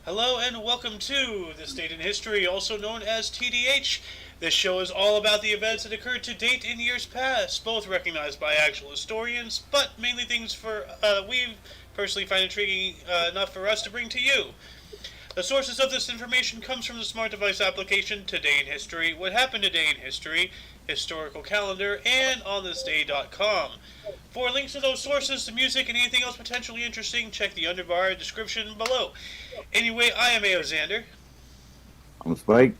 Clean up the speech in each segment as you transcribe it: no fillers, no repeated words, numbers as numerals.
Hello and welcome to This Date in History, also known as TDH. This show is all about the events that occurred to date in years past, both recognized by actual historians, but mainly things we personally find intriguing enough for us to bring to you. The sources of this information comes from the smart device application Today in History, What Happened Today in History, Historical Calendar, and OnThisDay.com. For links to those sources, the music, and anything else potentially interesting, check the underbar description below. Anyway, I am A.O. Xander. I'm Spike.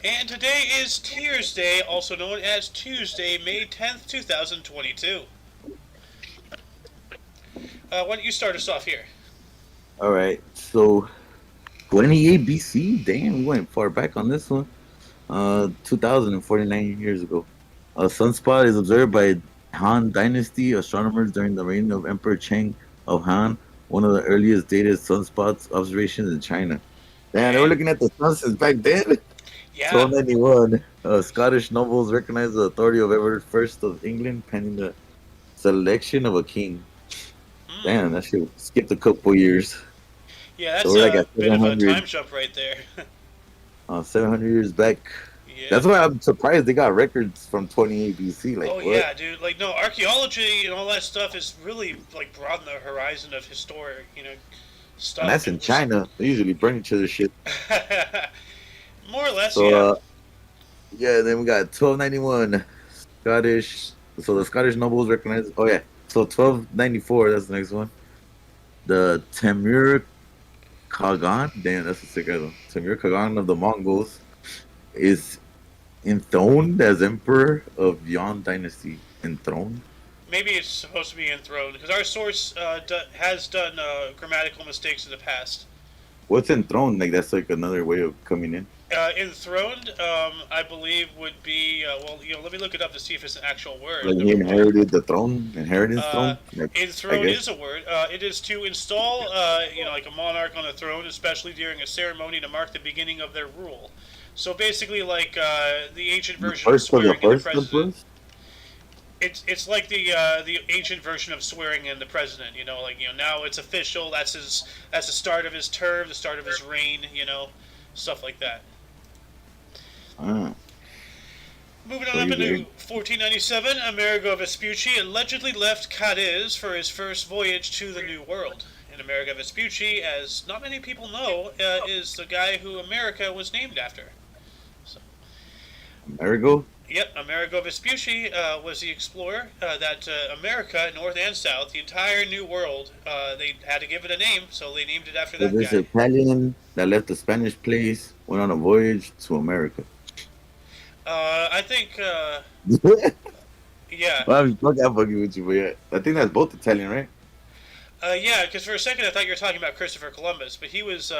And today is Tears Day, also known as Tuesday, May 10th, 2022. Why don't you start us off here? All right. So, 28 BC. Damn, we went far back on this one. 2049 years ago. A sunspot is observed by Han Dynasty astronomers during the reign of Emperor Cheng of Han, one of the earliest dated sunspots observations in China. Damn, they were looking at the sun since back then. Yeah. 1291. Scottish nobles recognized the authority of Edward I of England, pending the selection of a king. Damn, that shit skipped a couple years. Yeah, that's a bit of a time jump right there. 700 years back. Yeah. That's why I'm surprised they got records from 28 BC. Like, what? Yeah, dude. Like, no, archaeology and all that stuff is really like broadened the horizon of historic, stuff. And that's in China. They usually burn each other's shit. More or less, so, yeah. Yeah, then we got 1291. Scottish. So the Scottish nobles recognized. Oh, yeah. So 1294, that's the next one. The Temür Khagan, damn, that's a sick one. Temür Khagan of the Mongols is enthroned as emperor of Yuan dynasty. Enthroned? Maybe it's supposed to be enthroned, because our source has done grammatical mistakes in the past. What's enthroned? Like, that's like another way of coming in. Enthroned, I believe, would be let me look it up to see if it's an actual word. Like he inherited the throne, inheritance throne. Like, enthroned is a word. It is to install, like a monarch on a throne, especially during a ceremony to mark the beginning of their rule. So basically, like the ancient version of swearing in the president. It's like the ancient version of swearing in the president. Now it's official. That's the start of his term, the start of his reign. Stuff like that. Moving on up into 1497, Amerigo Vespucci allegedly left Cadiz for his first voyage to the New World. And Amerigo Vespucci, as not many people know, is the guy who America was named after. So, Amerigo? Yep, Amerigo Vespucci was the explorer that America, North and South, the entire New World, they had to give it a name, so they named it after that guy. This Italian that left the Spanish place, went on a voyage to America. I think, yeah. Well, I'm fucking with you, but yeah. I think that's both Italian, right? Yeah, because for a second I thought you were talking about Christopher Columbus, but he was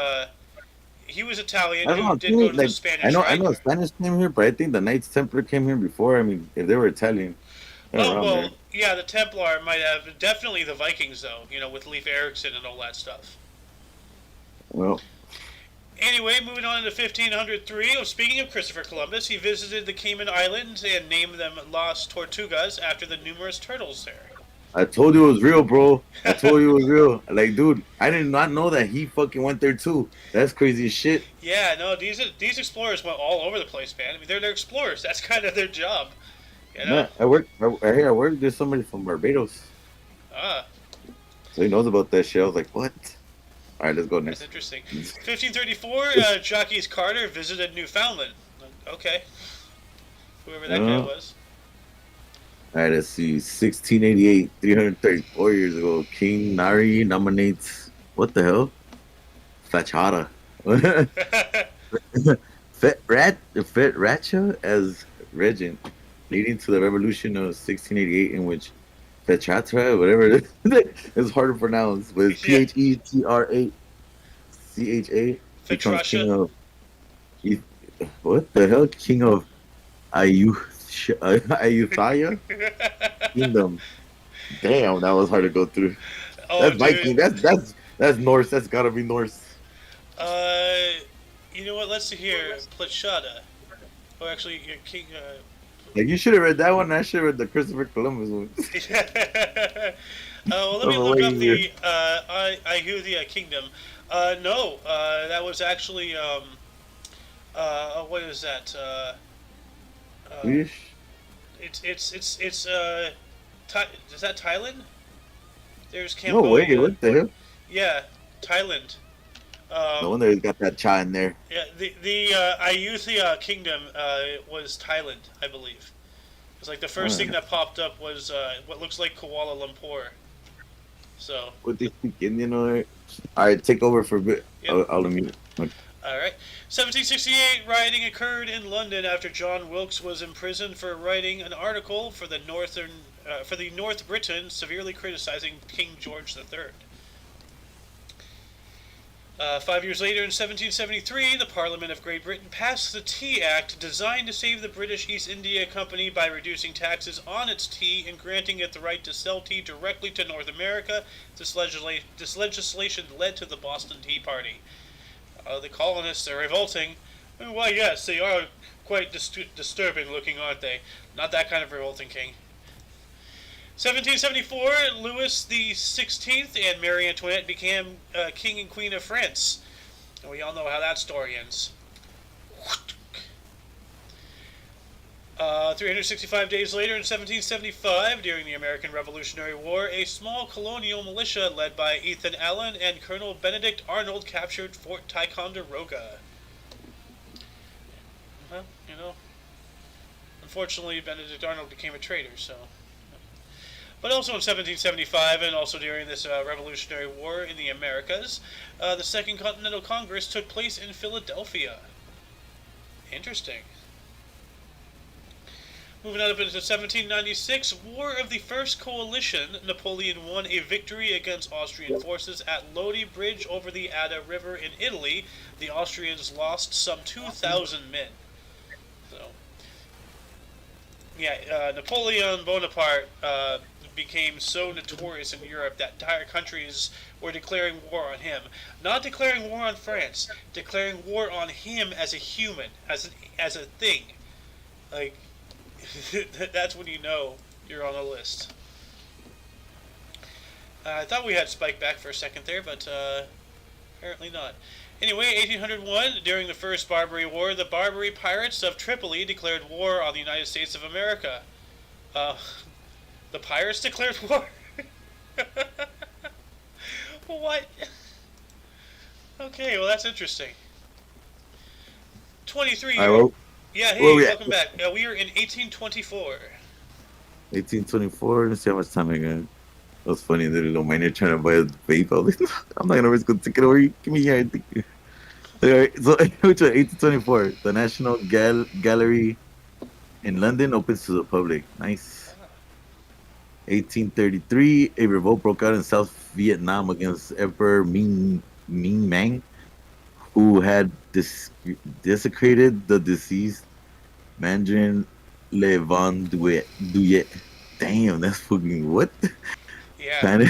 Italian. Who did go to the Spanish. I know Spanish came here, but I think the Knights Templar came here before. I mean, if they were Italian. Yeah, the Templar might have. Definitely the Vikings, though. With Leif Erikson and all that stuff. Well. Anyway, moving on to 1503. Speaking of Christopher Columbus, he visited the Cayman Islands and named them Las Tortugas after the numerous turtles there. I told you it was real, bro. I told you it was real. Like, dude, I did not know that he fucking went there too. That's crazy as shit. Yeah, no, these explorers went all over the place, man. I mean, they're explorers. That's kind of their job. Yeah, I work with somebody from Barbados. So he knows about that shit. I was like, what? All right, let's go next. That's interesting. 1534, Jacques Carter visited Newfoundland. Okay. Whoever that guy was. All right, let's see. 1688, 334 years ago, King Nari nominates, what the hell? Fachada. Racha as regent, leading to the revolution of 1688, in which Fechatra, whatever it is, it's hard to pronounce, but it's Petracha becomes king of. What the hell? King of Ayutthaya Kingdom. Damn, that was hard to go through. That's Viking. That's Norse. That's gotta be Norse. You know what? Let's see here. Plachada. Oh, actually, King. Like, you should have read that one. I should have read the Christopher Columbus one. Well, let me Over look way up here. the Ayutthaya Kingdom. No, that was actually what is that? Uh, Swedish? it's is that Thailand? There's No way. Cambodia. What the hell? Yeah, Thailand. No Um, wonder he's got that cha in there. yeah, the Ayutthaya Kingdom was Thailand, I believe. It's like the first thing Alright. that popped up was what looks like Kuala Lumpur. So, What they speak Indian over there? Alright, take over for a bit. yep. I'll mute. All right. 1768, rioting occurred in London after John Wilkes was imprisoned for writing an article for the North Briton, severely criticizing King George III. 5 years later, in 1773, the Parliament of Great Britain passed the Tea Act, designed to save the British East India Company by reducing taxes on its tea and granting it the right to sell tea directly to North America. This legislation led to the Boston Tea Party. The colonists are revolting. Why, yes, they are quite disturbing looking, aren't they? Not that kind of revolting, King. 1774, Louis XVI and Marie Antoinette became King and Queen of France. And we all know how that story ends. 365 days later, in 1775, during the American Revolutionary War, a small colonial militia led by Ethan Allen and Colonel Benedict Arnold captured Fort Ticonderoga. Well, unfortunately, Benedict Arnold became a traitor, so... But also in 1775, and also during this Revolutionary War in the Americas, the Second Continental Congress took place in Philadelphia. Interesting. Moving on up into 1796, War of the First Coalition, Napoleon won a victory against Austrian forces at Lodi Bridge over the Adda River in Italy. The Austrians lost some 2,000 men. So, yeah, Napoleon Bonaparte became so notorious in Europe that entire countries were declaring war on him. Not declaring war on France, declaring war on him as a human, as a thing. Like, that's when you know you're on a list. I thought we had Spike back for a second there, but apparently not. Anyway, 1801, during the First Barbary War, the Barbary pirates of Tripoli declared war on the United States of America. The pirates declared war? What? Okay, well that's interesting. 23 Alright, years. well, Yeah, where hey, we at? welcome back. We are in 1824. 1824. Let's see how much time I got. That was funny. The little miner trying to buy a vape. I was like, I'm not gonna risk a ticket over you. Give me here. Alright, so which one? 1824. The National Gallery in London opens to the public. Nice. 1833, a revolt broke out in South Vietnam against Emperor Minh Mang, who had desecrated the deceased Mandarin Le Van Duyet. Damn, that's fucking what? Yeah. Panic.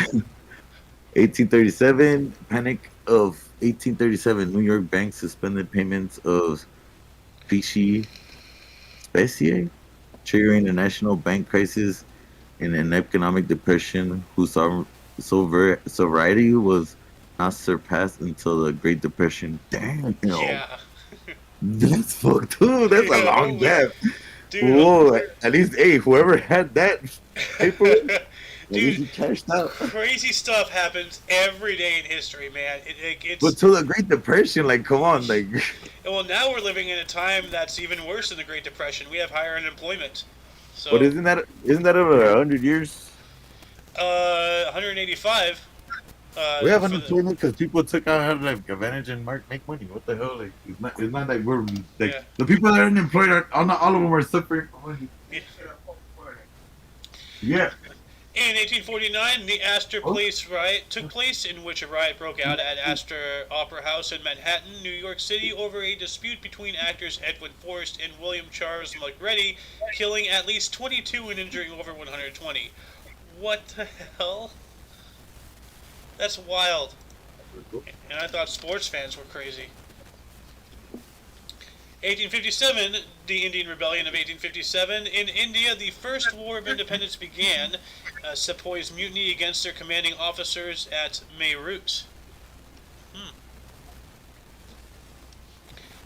1837, Panic of 1837. New York banks suspended payments of specie, triggering a national bank crisis in an economic depression whose severity was not surpassed until the Great Depression. Damn, Yeah. that's fucked too. That's a long gap. Dude, Whoa, at least, hey, whoever had that paper, at least he dude, cashed out. crazy stuff happens every day in history, man. It's But to the Great Depression, like, come on, like. well, now we're living in a time that's even worse than the Great Depression. We have higher unemployment. So, But isn't that over 100 years? 185. We have for the- unemployment because people took out like advantage and make money. What the hell? Like it's not like we're like Yeah. the people that are unemployed are not all of them are suffering for money. Yeah. Yeah. In 1849, the Astor Place riot took place, in which a riot broke out at Astor Opera House in Manhattan, New York City, over a dispute between actors Edwin Forrest and William Charles McGrady, killing at least 22 and injuring over 120. What the hell? That's wild. And I thought sports fans were crazy. 1857, the Indian Rebellion of 1857. In India, the First War of Independence began. Sepoys mutiny against their commanding officers at Meerut.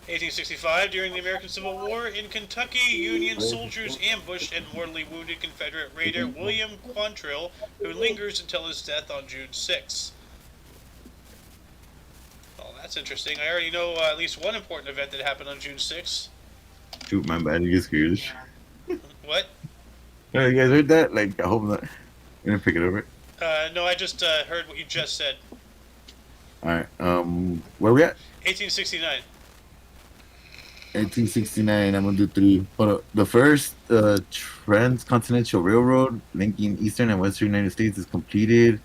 1865, during the American Civil War, in Kentucky, Union soldiers ambushed and mortally wounded Confederate raider William Quantrill, who lingers until his death on June 6. Well, that's interesting. I already know at least one important event that happened on June 6. Shoot, my bad. You get scared. What? Oh, you guys heard that? Like, I hope not. You're gonna pick it over. No, I just heard what you just said. All right. Where we at? 1869. 1869. I'm gonna do three. But the first transcontinental railroad linking eastern and western United States is completed.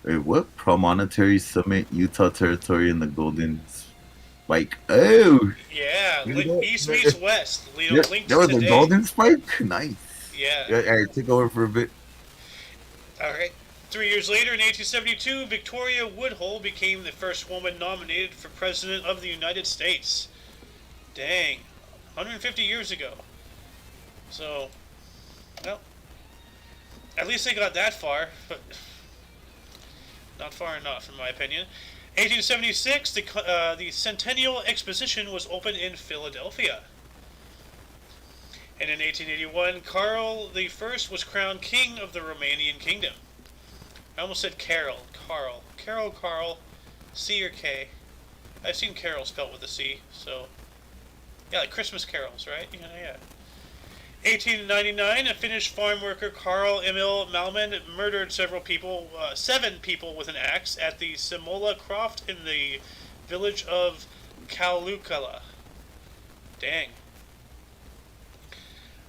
Wait, what? Promontory Summit, Utah Territory, and the Golden Spike. Oh, Yeah, east meets west. yeah, Linked that was today. a Golden Spike. Nice. Yeah. All right, take over for a bit. All right. 3 years later, in 1872, Victoria Woodhull became the first woman nominated for President of the United States. Dang. 150 years ago. So, well, at least they got that far, but not far enough, in my opinion. 1876, the Centennial Exposition was opened in Philadelphia. And in 1881, Karl I was crowned king of the Romanian kingdom. I almost said Carol. Carol, C or K. I've seen Carol spelled with a C, so... Yeah, like Christmas carols, right? Yeah. 1899, a Finnish farm worker, Karl Emil Malman, murdered seven people with an axe at the Simola Croft in the village of Kalukala. Dang.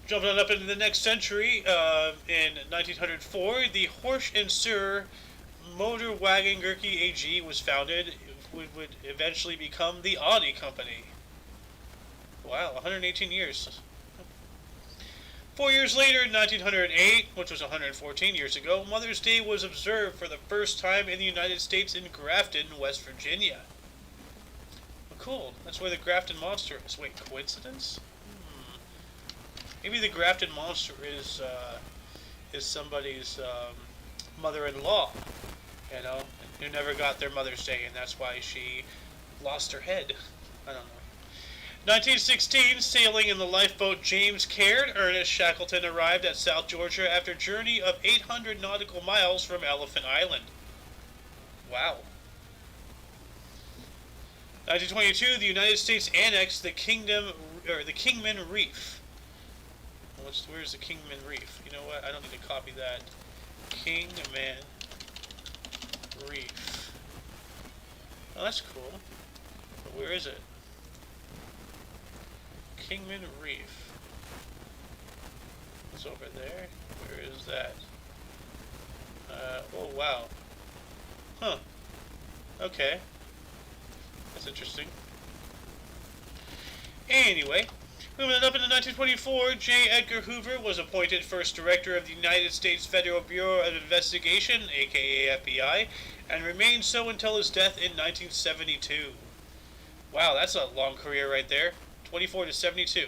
Jumping on up into the next century, in 1904, the Horsch and Sur Motor Wagen Gurki AG was founded. It would eventually become the Audi company. Wow, 118 years. 4 years later, in 1908, which was 114 years ago, Mother's Day was observed for the first time in the United States in Grafton, West Virginia. Well, cool. That's where the Grafton Monster is. Wait, coincidence? Maybe the Grafton Monster is somebody's mother-in-law, you know, who never got their Mother's Day, and that's why she lost her head. I don't know. 1916, sailing in the lifeboat James Caird, Ernest Shackleton arrived at South Georgia after a journey of 800 nautical miles from Elephant Island. Wow. 1922, the United States annexed the Kingman Reef. Where's the Kingman Reef? You know what? I don't need to copy that. Kingman Reef. Oh, that's cool. But where is it? Kingman Reef. It's over there. Where is that? Oh, wow. Huh. Okay. That's interesting. Anyway, moving up into 1924, J. Edgar Hoover was appointed first director of the United States Federal Bureau of Investigation, aka FBI, and remained so until his death in 1972. Wow, that's a long career right there. 24 to 72.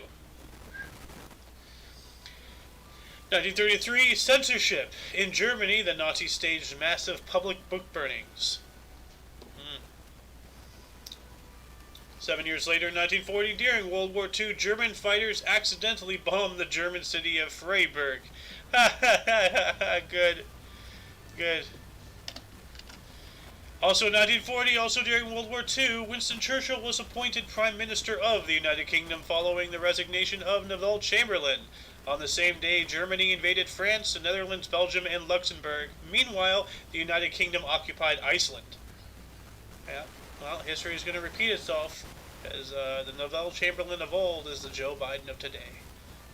1933, censorship. In Germany, the Nazis staged massive public book burnings. 7 years later, in 1940, during World War II, German fighters accidentally bombed the German city of Freiburg. Good. Also in 1940, also during World War II, Winston Churchill was appointed Prime Minister of the United Kingdom following the resignation of Neville Chamberlain. On the same day, Germany invaded France, the Netherlands, Belgium, and Luxembourg. Meanwhile, the United Kingdom occupied Iceland. Yeah, well, history is going to repeat itself, as the Neville Chamberlain of old is the Joe Biden of today.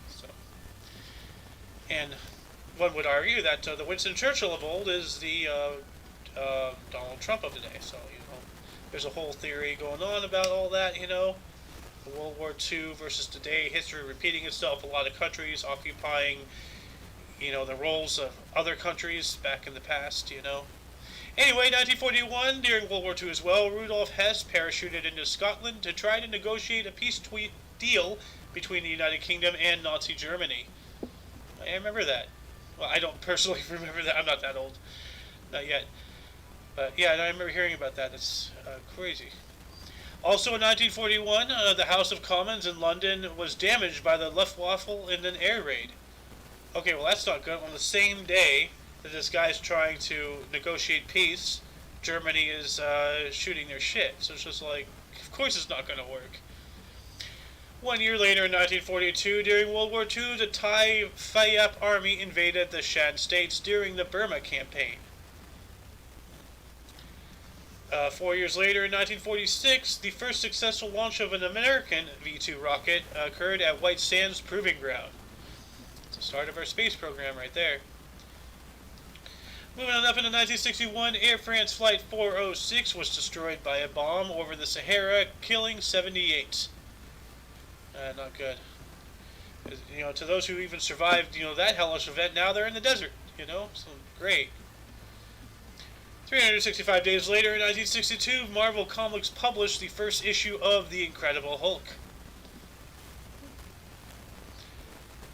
So, and one would argue that the Winston Churchill of old is the Donald Trump of today. So, you know, there's a whole theory going on about all that, you know. World War II versus today, history repeating itself, a lot of countries occupying, you know, the roles of other countries back in the past, you know. Anyway, 1941, during World War II as well, Rudolf Hess parachuted into Scotland to try to negotiate a peace deal between the United Kingdom and Nazi Germany. I remember that. Well, I don't personally remember that. I'm not that old. Not yet. But yeah, I remember hearing about that. It's crazy. Also in 1941, the House of Commons in London was damaged by the Luftwaffe in an air raid. Okay, well that's not good. On the same day that this guy's trying to negotiate peace, Germany is shooting their shit. So it's just like, of course it's not going to work. 1 year later, in 1942, during World War II, the Thai Phayap Army invaded the Shan states during the Burma Campaign. 4 years later, in 1946, the first successful launch of an American V-2 rocket occurred at White Sands Proving Ground. It's the start of our space program right there. Moving on up into 1961, Air France Flight 406 was destroyed by a bomb over the Sahara, killing 78. Not good. You know, to those who even survived, you know, that hellish event, now they're in the desert, you know, so great. 365 days later, in 1962, Marvel Comics published the first issue of The Incredible Hulk.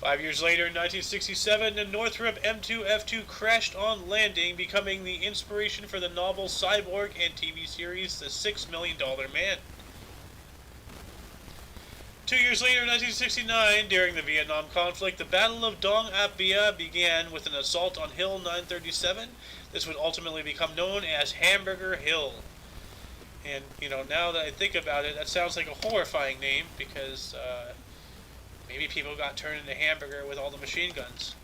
5 years later, in 1967, the Northrop M2F2 crashed on landing, becoming the inspiration for the novel Cyborg and TV series The $6 Million Man. 2 years later, in 1969, during the Vietnam conflict, the Battle of Dong Ap Bia began with an assault on Hill 937. This would ultimately become known as Hamburger Hill. And, you know, now that I think about it, that sounds like a horrifying name because maybe people got turned into hamburger with all the machine guns.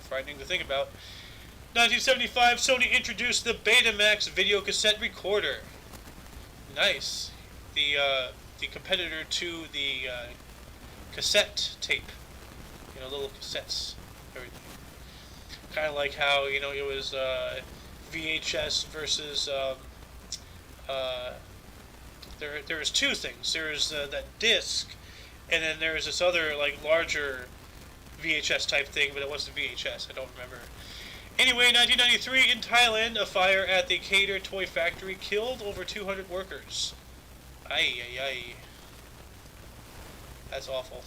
Frightening to think about. 1975, Sony introduced the Betamax video cassette recorder. Nice. The competitor to the cassette tape. You know, little cassettes. Everything. Kind of like how, you know, it was VHS versus there was two things. There was that disc, and then there was this other like larger VHS type thing, but it wasn't VHS. I don't remember. Anyway, 1993 in Thailand, a fire at the Cater toy factory killed over 200 workers. Ay, ay, ay. That's awful.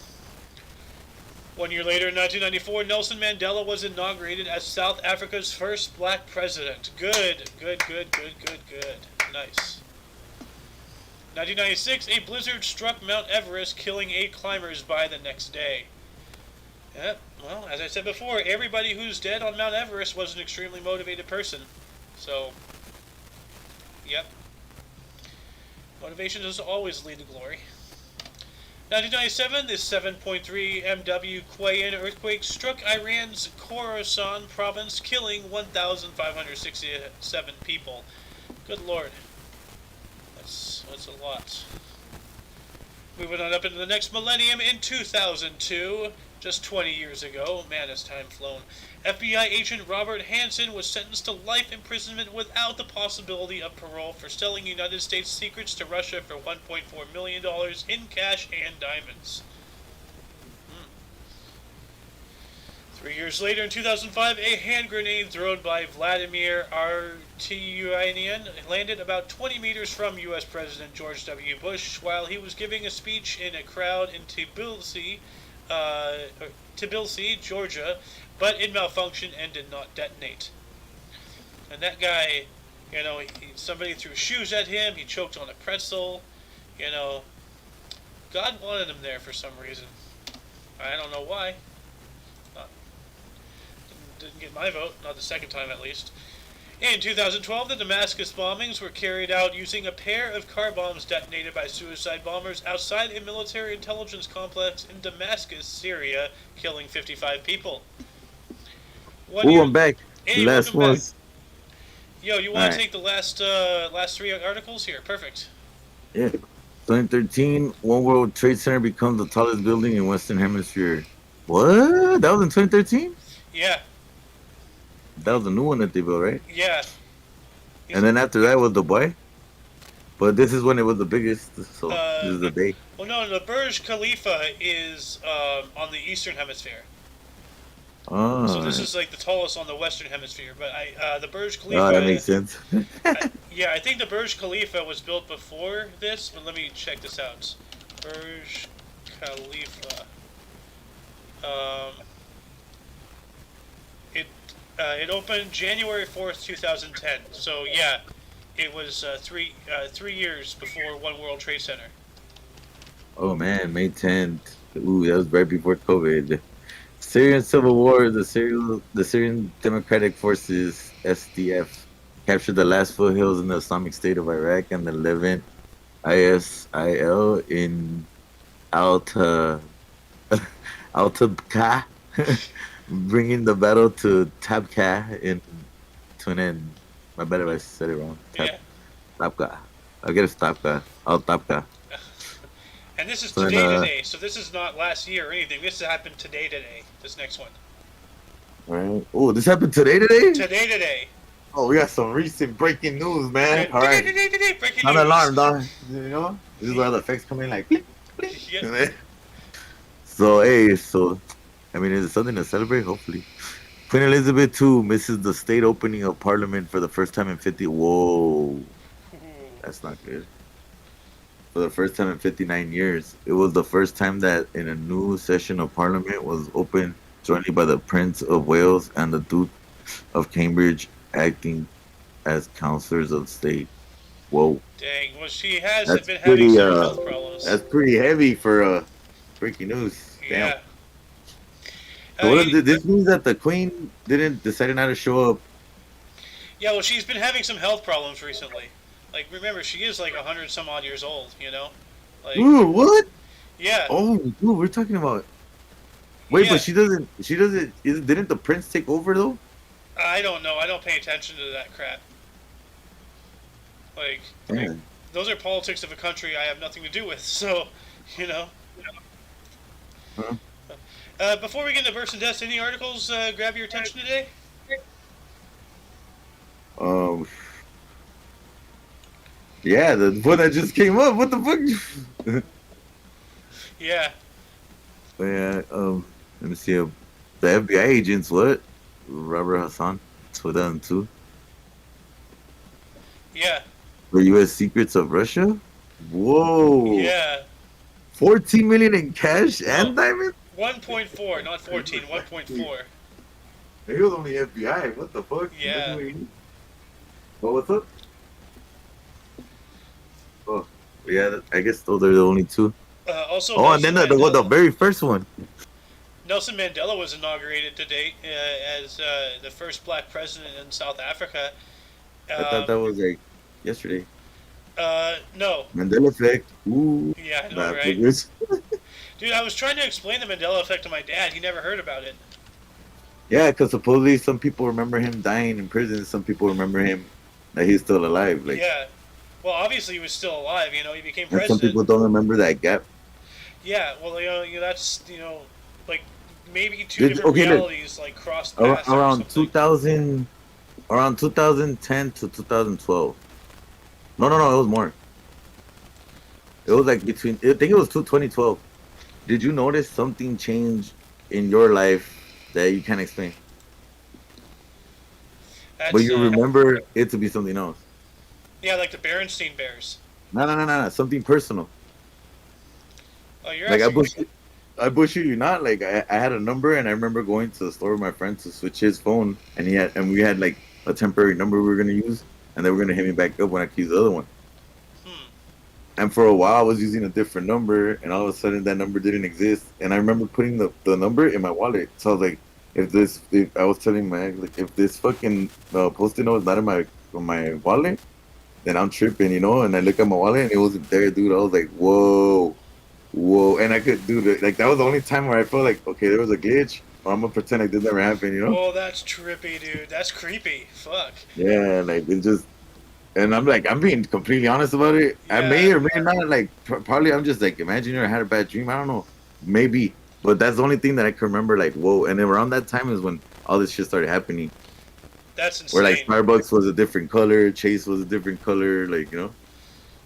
1 year later, in 1994, Nelson Mandela was inaugurated as South Africa's first black president. Good, good, good, good, good, good. Nice. 1996, a blizzard struck Mount Everest, killing 8 climbers by the next day. Yep, well, as I said before, everybody who's dead on Mount Everest was an extremely motivated person. So, yep. Motivation doesn't always lead to glory. 1997, this 7.3 MW Quayan earthquake struck Iran's Khorasan province, killing 1,567 people. Good lord. That's a lot. Moving on up into the next millennium, in 2002, just 20 years ago, man, has time flown, FBI agent Robert Hansen was sentenced to life imprisonment without the possibility of parole for selling United States secrets to Russia for $1.4 million in cash and diamonds. 3 years later, in 2005, a hand grenade thrown by Vladimir Artyunian landed about 20 meters from U.S. President George W. Bush while he was giving a speech in a crowd in Tbilisi, Georgia, but it malfunctioned and did not detonate. And that guy, you know, somebody threw shoes at him, he choked on a pretzel, you know. God wanted him there for some reason. I don't know why. Didn't get my vote, not the second time at least. In 2012, the Damascus bombings were carried out using a pair of car bombs detonated by suicide bombers outside a military intelligence complex in Damascus, Syria, killing 55 people. I'm back. Hey, last one. back. Yo, you want to take the last 3 articles here? Perfect. Yeah. 2013, One World Trade Center becomes the tallest building in Western Hemisphere. What? That was in 2013? Yeah. That was a new one that they built, right? Yeah. And then after that was Dubai. But this is when it was the biggest, so this is the day. Well, no, the Burj Khalifa is on the Eastern Hemisphere. Oh. So this is like the tallest on the Western Hemisphere. But the Burj Khalifa... Oh, that makes sense. I think the Burj Khalifa was built before this, but let me check this out. Burj Khalifa. Um, it opened January 4th, 2010. So yeah, it was 3 years before One World Trade Center. Oh man, May 10th. Ooh, that was right before COVID. Syrian Civil War, the Syrian Democratic Forces (SDF) captured the last foothills in the Islamic State of Iraq and the Levant ISIL in Alta Altabka, bringing the battle to Tabka to an end. My bad if I said it wrong. Yeah. Tabka. I get it, Tabka. Tabka. And this is So today, so this is not last year or anything. This happened today, this next one. Alright. Oh, this happened today? Today. Oh, we got some recent breaking news, man. Alright. Breaking Not news. alarm, dog. You know? This is where the effects come in like blink, blink. Yeah. So, hey, I mean, is it something to celebrate? Hopefully. Queen Elizabeth II misses the state opening of Parliament for the first time in 50. Whoa. That's not good. For the first time in 59 years. It was the first time that in a new session of Parliament was opened jointly by the Prince of Wales and the Duke of Cambridge acting as councillors of state. Whoa. Dang, well she has That's been having pretty, some health problems. That's pretty heavy for breaking news. Damn. Yeah. So this means that the Queen didn't decide not to show up. Yeah, well she's been having some health problems recently. Like, remember, she is like 100 some odd years old, you know? Like, Ooh, what? yeah. Oh, dude, we're talking about. Wait, Yeah. but she doesn't. Didn't the prince take over though? I don't know. I don't pay attention to that crap. Like, those are politics of a country I have nothing to do with. So, you know. Huh? Before we get into Burst and Deaths, any articles grab your attention today? Yeah, the one that just came up. What the fuck? Yeah. Yeah. Let me see. The FBI agents. What? Robert Hassan, 2002. Yeah. The U.S. secrets of Russia. Whoa. Yeah. 14 million in cash and diamonds. 1.4, not 14. 1.4. He was only FBI. What the fuck? Yeah. Well, what's up? Oh, yeah. I guess those are the only two. Also. Oh, and then the very first one. Nelson Mandela was inaugurated today as the first black president in South Africa. I thought that was like yesterday. No. Mandela Effect. Ooh. Yeah, I know, right? Dude, I was trying to explain the Mandela Effect to my dad. He never heard about it. Yeah, because supposedly some people remember him dying in prison. Some people remember him that he's still alive. Like, yeah. Well, obviously he was still alive. You know, he became and president. some people don't remember that gap. Yeah. Well, that's like maybe two different realities like crossed paths around 2000, around 2010 to 2012. No, it was more. It was like between. I think it was 2012. Did you notice something changed in your life that you can't explain? But you remember it to be something else. Yeah, like the Berenstain Bears. No. Something personal. Oh, you're like actually... I bullshit you not. Like I had a number and I remember going to the store with my friend to switch his phone and we had like a temporary number we were gonna use and they were gonna hit me back up when I could use the other one. And for a while I was using a different number and all of a sudden that number didn't exist and I remember putting the number in my wallet. So I was like, if I was telling my like if this fucking post-it note is not in my wallet, then I'm tripping, you know. And I look at my wallet and it wasn't there, dude. I was like, whoa, and I could do that. Like that was the only time where I felt like, okay, there was a glitch. Or I'm gonna pretend like this never happened, you know. Oh, that's trippy, dude. That's creepy. Fuck. Yeah, like it just. And I'm like, I'm being completely honest about it. Yeah. I may or may not, like, probably I'm just like, imagine I had a bad dream. I don't know. Maybe. But that's the only thing that I can remember, like, whoa. And then around that time is when all this shit started happening. That's insane. Where, like, Starbucks was a different color, Chase was a different color, like, you know?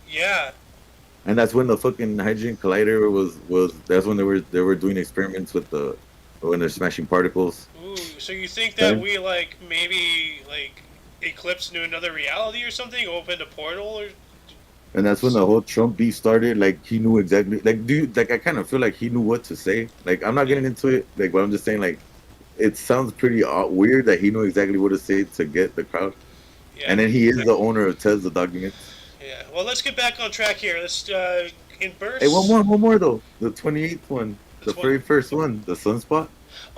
Yeah. And that's when the fucking Hydrogen Collider was that's when they were doing experiments when they're smashing particles. Ooh, so you think that we, like, maybe, like, eclipsed into another reality or something, opened a portal or And that's when the whole Trump beef started. Like he knew exactly. Like, dude, like I kind of feel like he knew what to say. Like I'm not getting into it. Like, but I'm just saying, like, it sounds pretty weird that he knew exactly what to say to get the crowd. Yeah. And then he is the owner of Tesla documents. Yeah. Well, let's get back on track here. Let's in Hey, bursts. one more though. The 28th one, the That's what. very first one, the sunspot.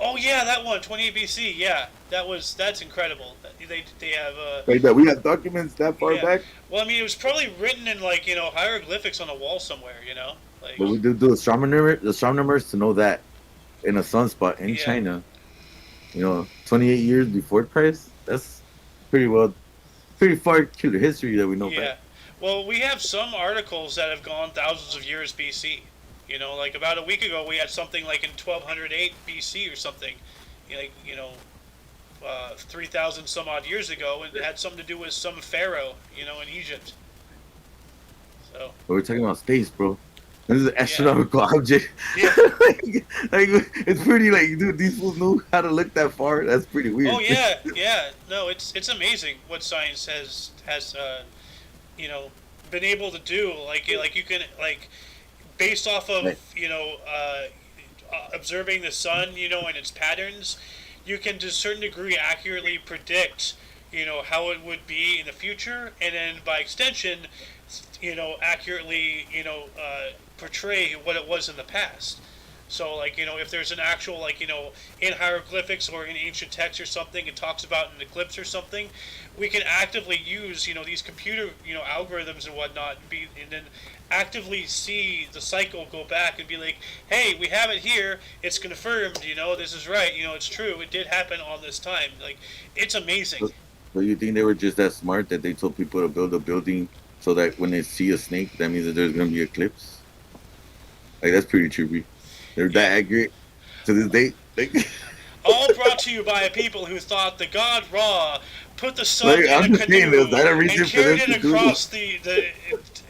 Oh yeah, that one, 28 BC. Yeah, that's incredible. They have Like that, we have documents that far yeah. back. Well, I mean, it was probably written in like hieroglyphics on a wall somewhere. Like But we do astronomers to know that in a sunspot in yeah, China, 28 years before Christ. That's pretty well, pretty far to the history that we know yeah. back. Well, we have some articles that have gone thousands of years BC. Like about a week ago, we had something like in 1208 BC or something. Like 3,000 some odd years ago, and it had something to do with some pharaoh, in Egypt. So But we're talking about space, bro. This is an yeah, astronomical object. yeah. like, it's pretty like, dude, these fools knew how to look that far. That's pretty weird. Oh yeah, yeah. No, it's amazing what science has been able to do. Like you can based off of Right. observing the sun, and its patterns, you can to a certain degree accurately predict, how it would be in the future, and then by extension, accurately, portray what it was in the past. So, like, if there's an actual, like, in hieroglyphics or in ancient texts or something, it talks about an eclipse or something, we can actively use, these computer, algorithms and whatnot, and then actively see the cycle go back and be like, hey, we have it here, it's confirmed, this is right, it's true, it did happen on this time. Like, it's amazing. So you think they were just that smart that they told people to build a building so that when they see a snake, that means that there's gonna be an eclipse? Like that's pretty trippy. They're Yeah. that accurate to this date. Like, All brought to you by a people who thought the god Ra put the sun like, in I'm a just saying, is canoe that a and reason for them carried to it do across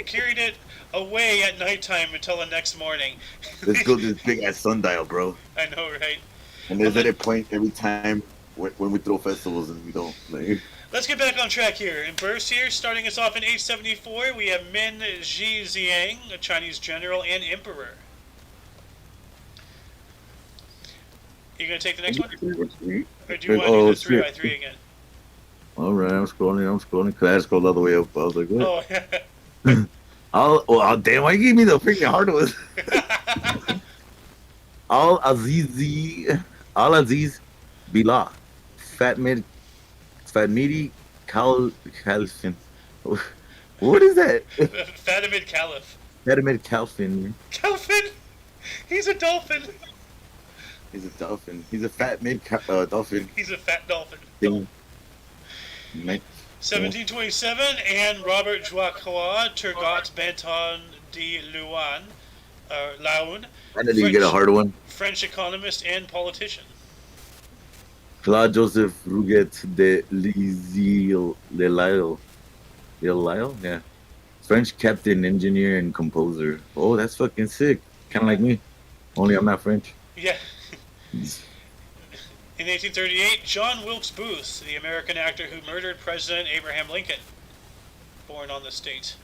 carried it away at nighttime until the next morning. let's build this big ass sundial, bro? I know, right? And Well, there's let it point every time when we throw festivals and we don't. Like, let's get back on track here. In bursts here, starting us off in 874, we have Min Ji Ziang, a Chinese general and emperor. You gonna take the next one, or do you want to do the 3 by 3 again? all right, I'm scrolling. Cause I scrolled all the way up. I was like, what? Oh, Damn, why you gave me the freaking hard ones? Al Aziz Billah, Fatmidi Calfin. What is that? Fatimid Caliph. Fatimid Calfin. Calvin, he's a dolphin. He's a dolphin. He's a fat dolphin He's a fat dolphin. thing. 1727, and Robert Joaqua Turgot Benton de Laune, I didn't even get a hard one. French economist and politician. Claude Joseph Rouget de Lisle. Yeah. French captain, engineer, and composer. Oh, that's fucking sick. Kind of like me. Only I'm not French. Yeah. In 1838, John Wilkes Booth, the American actor who murdered President Abraham Lincoln, born on this date.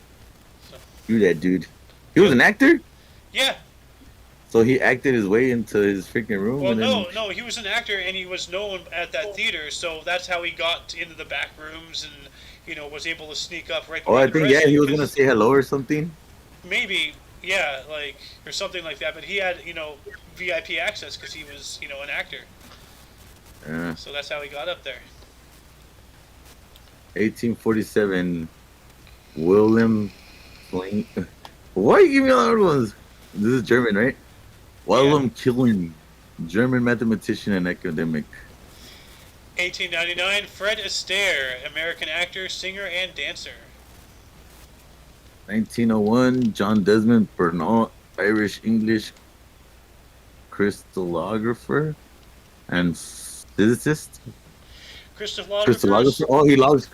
So, You that dude. He was an actor? yeah. So he acted his way into his freaking room? Well, and then... no, he was an actor and he was known at that theater, so that's how he got into the back rooms and, was able to sneak up right Oh, behind I the think, president. yeah, he was going to say hello or something. Maybe, yeah, or something like that, but he had, VIP access because he was, an actor. Yeah. So that's how he got up there. 1847, Wilhelm Klein. Why are you giving me all the hard ones? This is German, right? Wilhelm Killing, German mathematician and academic. 1899, Fred Astaire, American actor, singer, and dancer. 1901, John Desmond Bernal, Irish English crystallographer and physicist. Crystallographer. Oh, he logs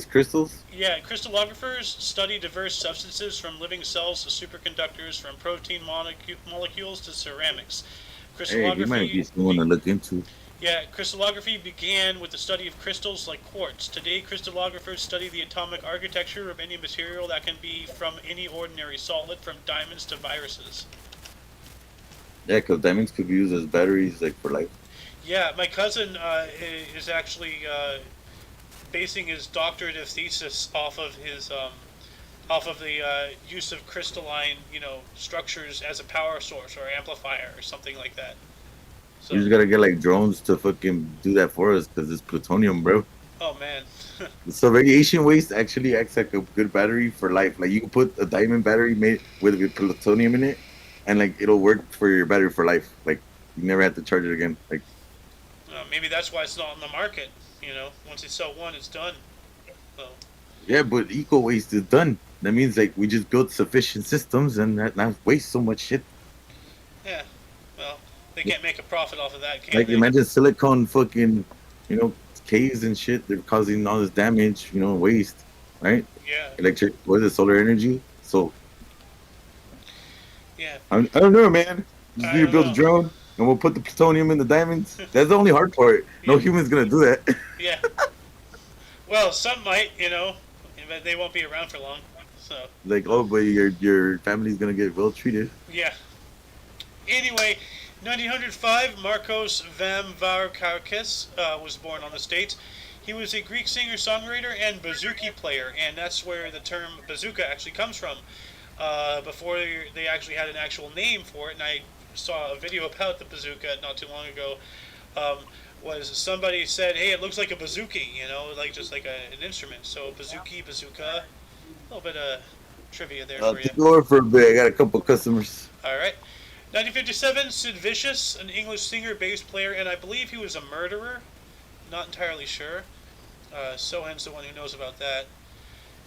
crystals. Yeah, crystallographers study diverse substances from living cells to superconductors, from protein molecules to ceramics. Hey, he might be someone to look into. Yeah, crystallography began with the study of crystals like quartz. Today, crystallographers study the atomic architecture of any material that can be from any ordinary solid, from diamonds to viruses. Yeah, because diamonds could be used as batteries, like for life. Yeah, my cousin is actually basing his doctorative thesis off of the use of crystalline, structures as a power source or amplifier or something like that. We So, just gotta get like drones to fucking do that for us, because it's plutonium, bro. oh man, So radiation waste actually acts like a good battery for life. Like you can put a diamond battery made with plutonium in it, and like it'll work for your battery for life. Like you never have to charge it again. Like maybe that's why it's not on the market. Once you sell one, it's done. So, yeah, but eco waste is done. That means like we just built sufficient systems and that not waste so much shit. yeah, well, they can't make a profit off of that, can Like they? imagine silicon fucking, you know, caves and shit. They're causing all this damage, waste, right? Yeah, Electric, what is it, solar energy? So yeah, I don't know, man. Just I need to don't build a know. drone and we'll put the plutonium in the diamonds. That's the only hard part. No Yeah, human's gonna do that. yeah. Well, some might, but they won't be around for long. So, Like, oh, but your family's gonna get well treated. yeah. Anyway, 1905, Marcos Vamvarakakis was born on the States. He was a Greek singer-songwriter and bouzouki player, and that's where the term bazooka actually comes from. Before they actually had an actual name for it, and I saw a video about the bazooka not too long ago. Um, was somebody said, "Hey, it looks like a bazooki," like just like an instrument. So bazooki, bazooka, a little bit of trivia there for you. Take over for a bit. I got a couple customers. All right. 1957, Sid Vicious, an English singer, bass player, and I believe he was a murderer. Not entirely sure. Sohan's the one who knows about that.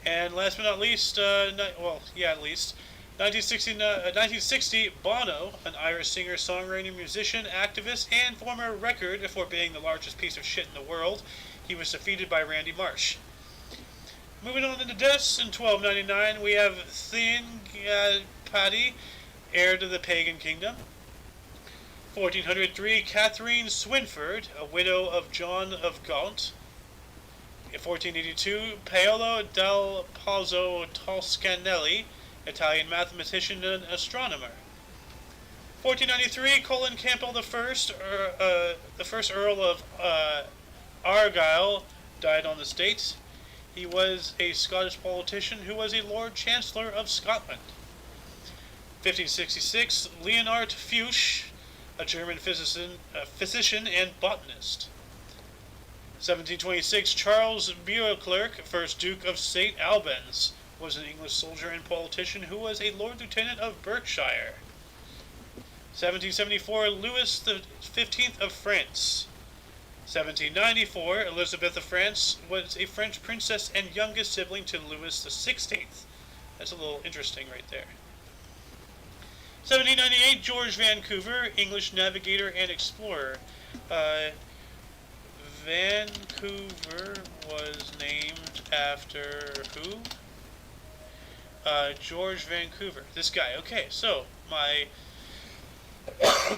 And last but not least, at least, 1960, Bono, an Irish singer, songwriter, musician, activist, and former record for being the largest piece of shit in the world. He was defeated by Randy Marsh. Moving on to the deaths, in 1299, we have Paddy, heir to the pagan kingdom. 1403, Catherine Swynford, a widow of John of Gaunt. In 1482, Paolo del Pozzo Toscanelli, Italian mathematician and astronomer. 1493, Colin Campbell the first Earl of Argyll, died on the States. He was a Scottish politician who was a Lord Chancellor of Scotland. 1566, Leonhard Fuchs, a German physician and botanist. 1726, Charles Beauclerc, first Duke of St. Albans, was an English soldier and politician who was a Lord Lieutenant of Berkshire. 1774, Louis XV of France. 1794, Elizabeth of France was a French princess and youngest sibling to Louis XVI. That's a little interesting right there. 1798, George Vancouver, English navigator and explorer. Vancouver was named after who? George Vancouver. This guy. Okay, so my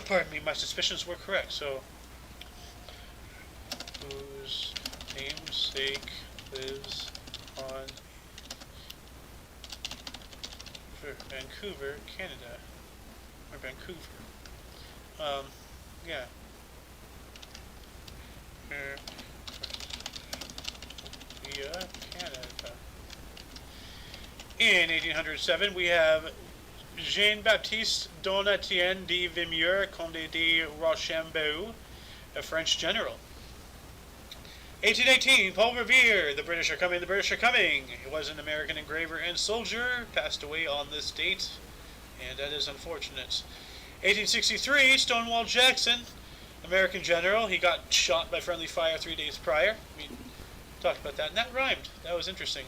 pardon me, my suspicions were correct. So, whose namesake lives on Vancouver, Canada, or Vancouver? Yeah. Canada. In 1807, we have Jean-Baptiste Donatien de Vimeur, Comte de Rochambeau, a French general. 1818, Paul Revere, the British are coming, the British are coming. He was an American engraver and soldier, passed away on this date, and that is unfortunate. 1863, Stonewall Jackson, American general. He got shot by friendly fire 3 days prior. We talked about that, and that rhymed. That was interesting.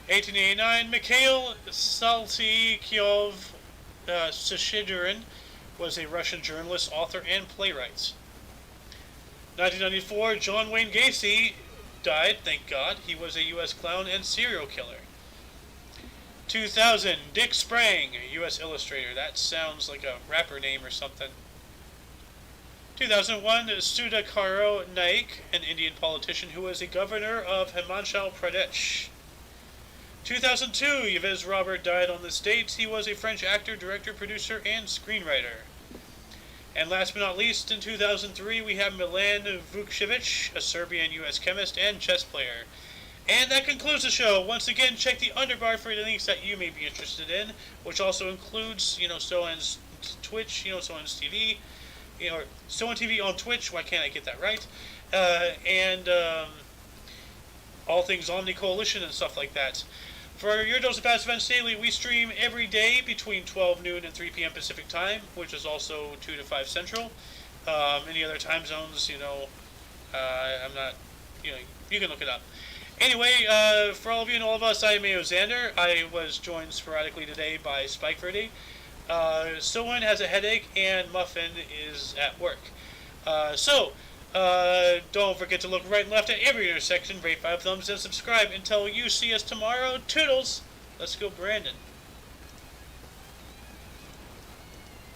1889, Mikhail Saltykov Shishidurin was a Russian journalist, author, and playwright. 1994, John Wayne Gacy died, thank God. He was a U.S. clown and serial killer. 2000, Dick Sprang, a U.S. illustrator. That sounds like a rapper name or something. 2001, Sudhakaro Naik, an Indian politician who was the governor of Himachal Pradesh. 2002, Yves Robert died on this date. He was a French actor, director, producer, and screenwriter. And last but not least, in 2003, we have Milan Vukcevic, a Serbian U.S. chemist and chess player. And that concludes the show. Once again, check the underbar for the links that you may be interested in, which also includes, Sohan's Twitch, Sohan's TV, or Sohan TV on Twitch. Why can't I get that right? And all things OMNI Coalition and stuff like that. For your dose of past events daily, we stream every day between 12 noon and 3 p.m. Pacific time, which is also 2 to 5 Central. Any other time zones, I'm not, you can look it up. Anyway, for all of you and all of us, I am Mayo Xander. I was joined sporadically today by Spike Verde. Sohan has a headache, and Muffin is at work. Don't forget to look right and left at every intersection, rate 5 thumbs, and subscribe. Until you see us tomorrow, toodles! Let's go, Brandon.